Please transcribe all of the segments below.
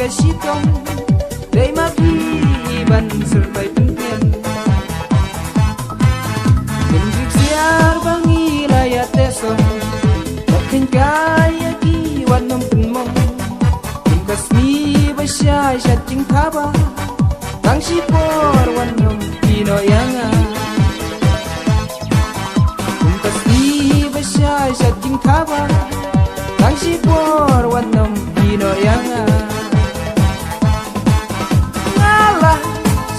sitong day makiban serbai pengen kendrik siar bangi layat tesong makin kaya kiwan nom penmong tingkas ni basyai syacing kaba tang sipor wan nom pinoyanga tingkas ni basyai syacing kaba tang sipor wan nom pinoyanga ngalah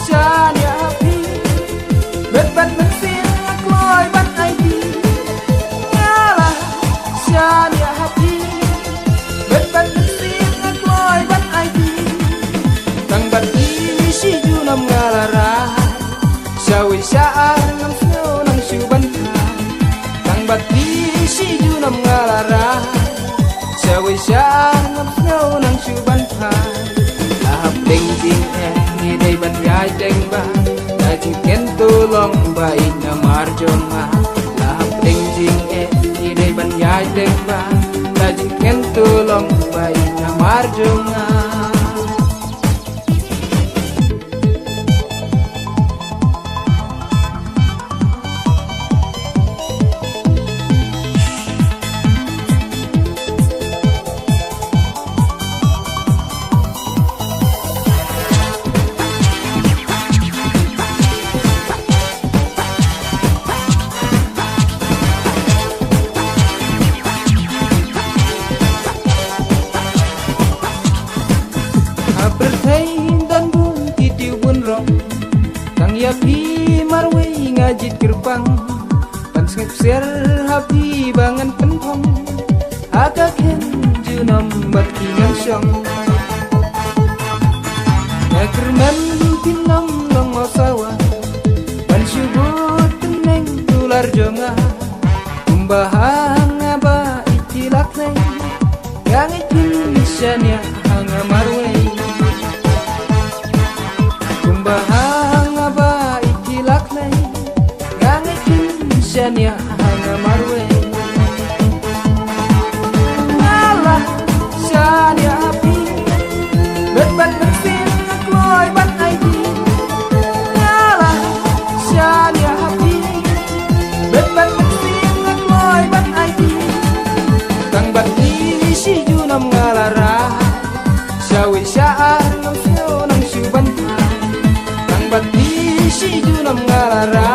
syanya api beban mesin kloy ban aidi ngalah syanya api beban mesin kloy ban aidi tang ban isi junam ngalara syawi syar nam snow nang syuban tang bat isi junam ngalara syawi syar nam snow nang syuban lahap ding ding ni day ban yai ding ba na chicken tulong bai na marjong lahap ding ding ni day ban yai ding ba na chicken tulong bai na marjong bertain dan bun titiu bun rong tang yapi marwei ngajit gerbang pan skep ser hapi bangan pentong aga ken junam bat kingan syong nakerman tinam long osawa pan syubut teneng tular jonga kumbahang aba itilak neng yang itin syanya hanga marwei bahang aba ikilak nai gangitin syanya hanga marwe ngalah syanya api beban mesin kloy ban aidi ngalah syanya api beban mesin kloy ban aidi tang bat isi junam ngalara syawi syar nam syo nang syuban bat isi junam ngalara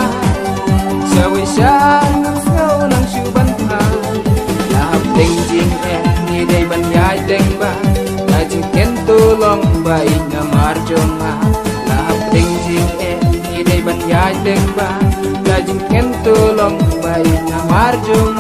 syawi syar nam syo nang syuban lahap ding jing ni day ban yai ding ba na chicken tulong bai na marjong lahap ding jing ni day ban yai ding ba na chicken tulong bai na marjong